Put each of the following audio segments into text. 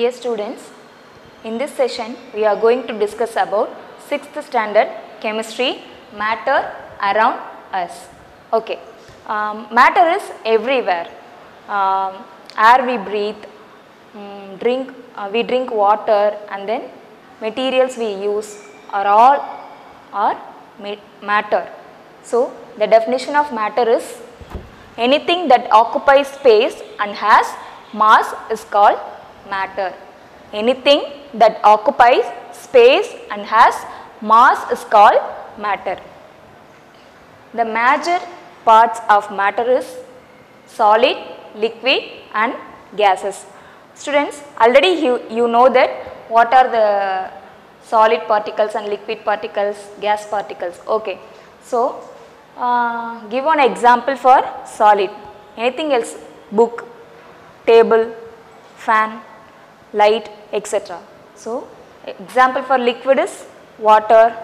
Dear students, in this session we are going to discuss about 6th standard chemistry, matter around us. Okay, matter is everywhere. Air we breathe, we drink water, and then materials we use are all matter. So the definition of matter is anything that occupies space and has mass is called matter. Anything that occupies space and has mass is called matter. The major parts of matter is solid, liquid and gases. Students, already you know that what are the solid particles and liquid particles, gas particles. Okay. So, give one example for solid. Anything else? Book, table, fan, light, etc. So, example for liquid is water,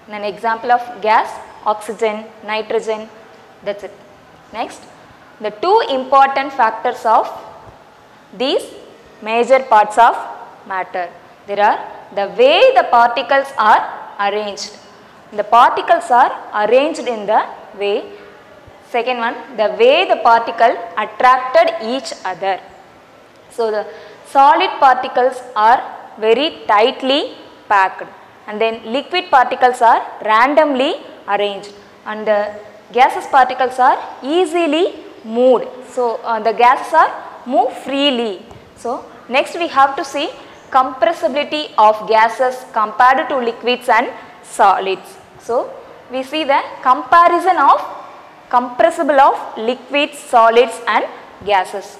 and an example of gas, oxygen, nitrogen, that's it. Next, the two important factors of these major parts of matter. There are the way the particles are arranged. The particles are arranged in the way. Second one, the way the particle attracted each other. So, the solid particles are very tightly packed, and then liquid particles are randomly arranged, and the gaseous particles are easily moved. So, the gases are move freely. So, next we have to see compressibility of gases compared to liquids and solids. So, we see the comparison of compressible of liquids, solids and gases.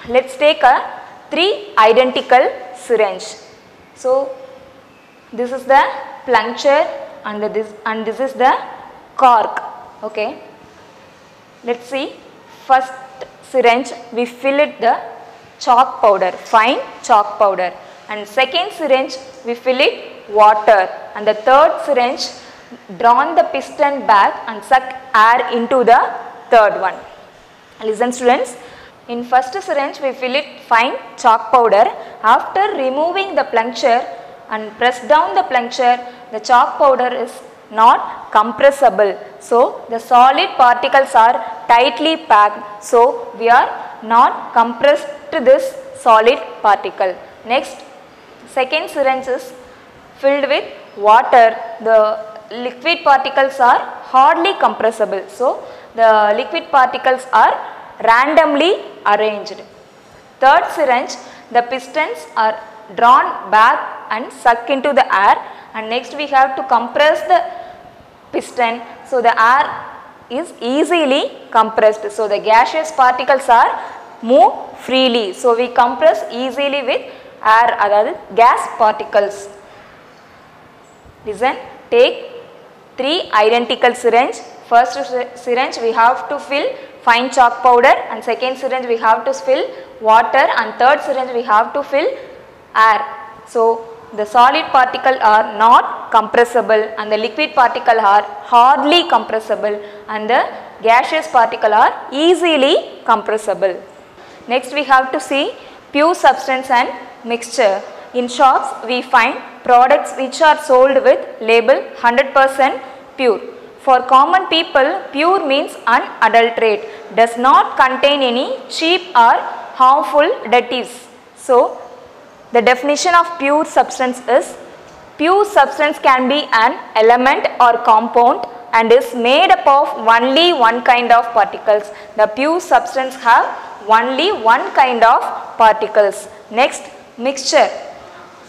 Let us take a 3 identical syringe. So, this is the plunger and this is the cork. Okay. Let us see. First syringe we fill it the chalk powder, fine chalk powder, and second syringe we fill it water, and the third syringe drawn the piston back and suck air into the third one. Listen students, in first syringe we fill it fine chalk powder. After removing the plunger and press down the plunger, the chalk powder is not compressible. So, the solid particles are tightly packed. So, we are not compressed to this solid particle. Next, second syringe is filled with water. The liquid particles are hardly compressible. So, the liquid particles are randomly arranged. Third syringe, the pistons are drawn back and suck into the air, and next we have to compress the piston. So, the air is easily compressed. So, the gaseous particles are move freely. So, we compress easily with air, that is gas particles. Listen, take 3 identical syringe. First syringe we have to fill fine chalk powder, and second syringe we have to fill water, and third syringe we have to fill air. So, the solid particle are not compressible and the liquid particle are hardly compressible and the gaseous particle are easily compressible. Next we have to see pure substance and mixture. In shops we find products which are sold with label 100% pure. For common people, pure means unadulterated, does not contain any cheap or harmful additives. So, the definition of pure substance is, pure substance can be an element or compound and is made up of only one kind of particles. The pure substance have only one kind of particles. Next, mixture.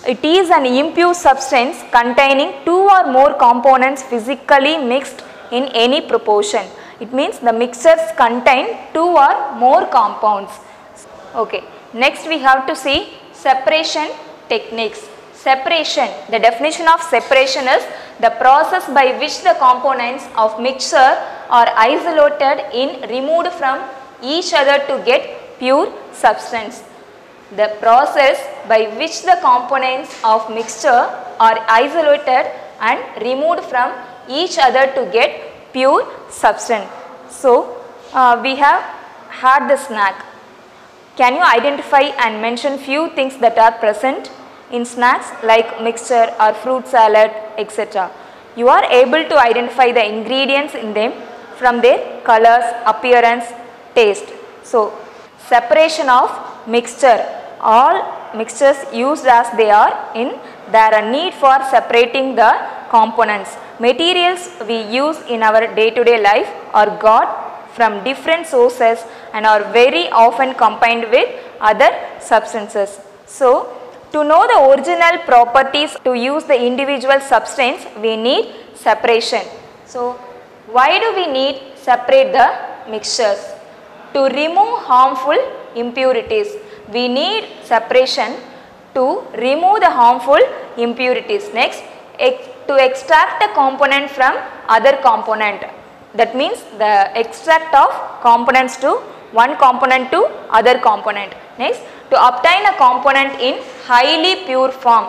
It is an impure substance containing 2 or more components physically mixed in any proportion. It means the mixtures contain 2 or more compounds. Okay. Next we have to see separation techniques. Separation. The definition of separation is the process by which the components of mixture are isolated and removed from each other to get pure substance. The process by which the components of mixture are isolated and removed from each other to get pure substance. So, we have had the snack. Can you identify and mention few things that are present in snacks like mixture or fruit salad, etc.? You are able to identify the ingredients in them from their colors, appearance, taste. So, separation of mixture. All mixtures used as they are in, there are need for separating the components. Materials we use in our day-to-day life are got from different sources and are very often combined with other substances. So, to know the original properties to use the individual substance, we need separation. So, why do we need separate the mixtures? To remove harmful impurities. We need separation to remove the harmful impurities. Next, to extract a component from other component. That means the extract of components to one component to other component. Next, to obtain a component in highly pure form.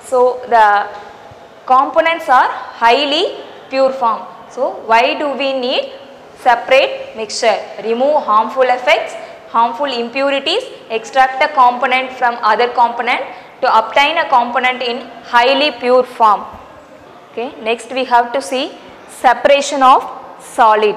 So, the components are highly pure form. So, why do we need separate mixture? Remove harmful effects, harmful impurities, extract a component from other component to obtain a component in highly pure form. Okay. Next, we have to see separation of solid.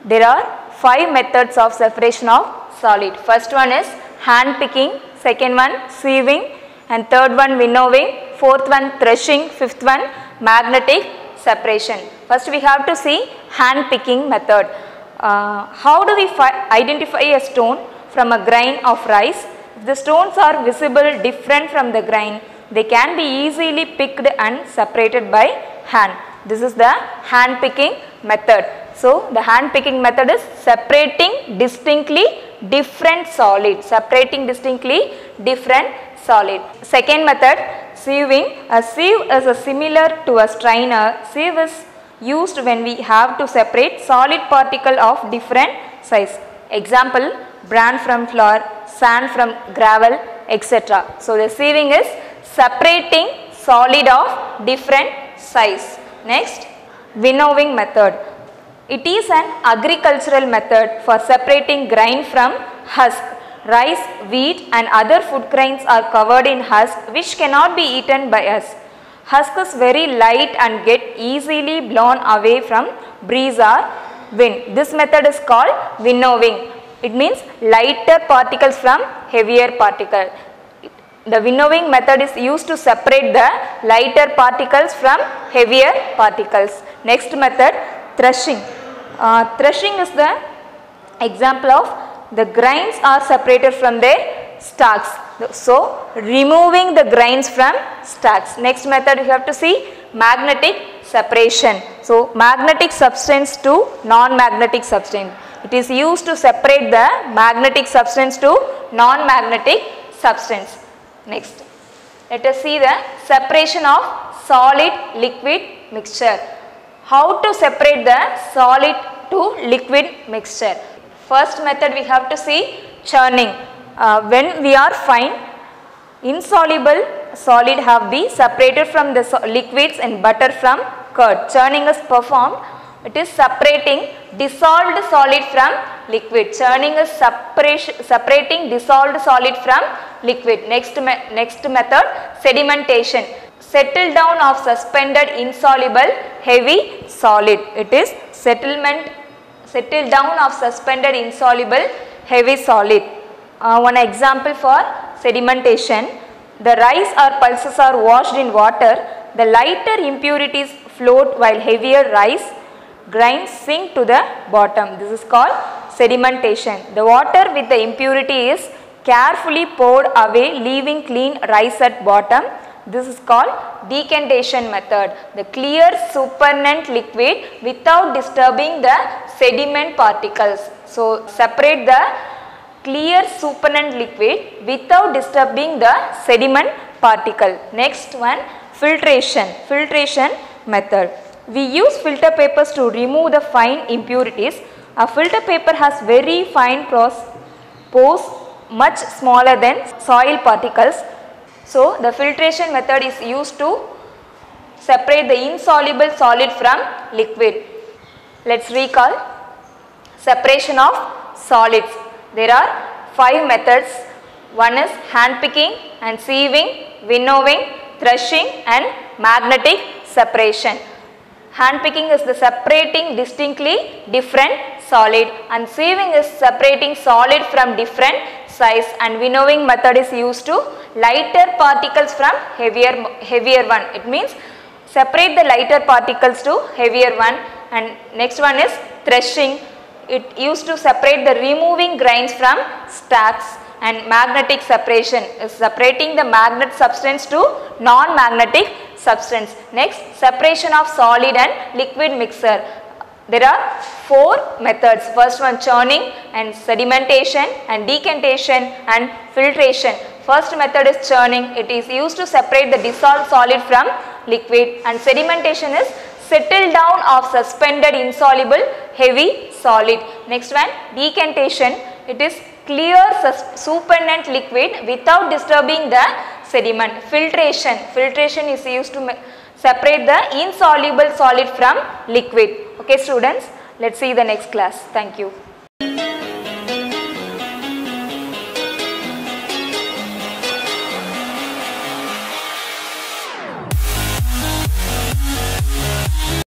There are 5 methods of separation of solid. First one is hand picking, second one sieving, and third one winnowing, fourth one threshing, fifth one magnetic separation. First we have to see hand picking method. How do we identify a stone from a grain of rice? If the stones are visible different from the grain, they can be easily picked and separated by hand. This is the hand picking method. So, the hand picking method is separating distinctly different solids. Separating distinctly different solid. Second method, sieving. A sieve is similar to a strainer. Sieve is used when we have to separate solid particle of different size. Example, bran from flour, sand from gravel, etc. So, the sieving is separating solid of different size. Next, winnowing method. It is an agricultural method for separating grain from husk. Rice, wheat and other food grains are covered in husk which cannot be eaten by us. Husk is very light and get easily blown away from breeze or wind. This method is called winnowing. It means lighter particles from heavier particle. The winnowing method is used to separate the lighter particles from heavier particles. Next method, threshing. Threshing is the example of the grains are separated from their stalks. So, removing the grains from stalks. Next method you have to see magnetic separation. So, magnetic substance to non-magnetic substance. It is used to separate the magnetic substance to non-magnetic substance. Next, let us see the separation of solid liquid mixture. How to separate the solid to liquid mixture? First method we have to see churning. When we are fine, insoluble solid have been separated from the liquids and butter from curd. Churning is performed. It is separating dissolved solid from liquid. Churning is separating dissolved solid from liquid. Next method, sedimentation. Settle down of suspended insoluble heavy solid. It is settle down of suspended insoluble heavy solid. One example for sedimentation. The rice or pulses are washed in water. The lighter impurities float while heavier rice grains sink to the bottom. This is called sedimentation. The water with the impurity is carefully poured away, leaving clean rice at bottom. This is called decantation method. The clear supernatant liquid without disturbing the sediment particles. So, separate the clear supernatant liquid without disturbing the sediment particle. Next one, filtration. Filtration method. We use filter papers to remove the fine impurities. A filter paper has very fine pores much smaller than soil particles. So, the filtration method is used to separate the insoluble solid from liquid. Let us recall separation of solids. There are 5 methods. One is hand picking and sieving, winnowing, threshing and magnetic separation. Hand picking is the separating distinctly different solid, and sieving is separating solid from different size, and winnowing method is used to lighter particles from heavier one. It means separate the lighter particles to heavier one. And next one is threshing. It used to separate the removing grains from stacks. And magnetic separation is separating the magnet substance to non-magnetic substance. Next, separation of solid and liquid mixer. There are 4 methods. First one, churning and sedimentation and decantation and filtration. First method is churning. It is used to separate the dissolved solid from liquid, and sedimentation is settle down of suspended insoluble heavy solid. Next one, decantation. It is clear supernatant liquid without disturbing the sediment. Filtration. Filtration is used to separate the insoluble solid from liquid. Okay students, let's see the next class. Thank you.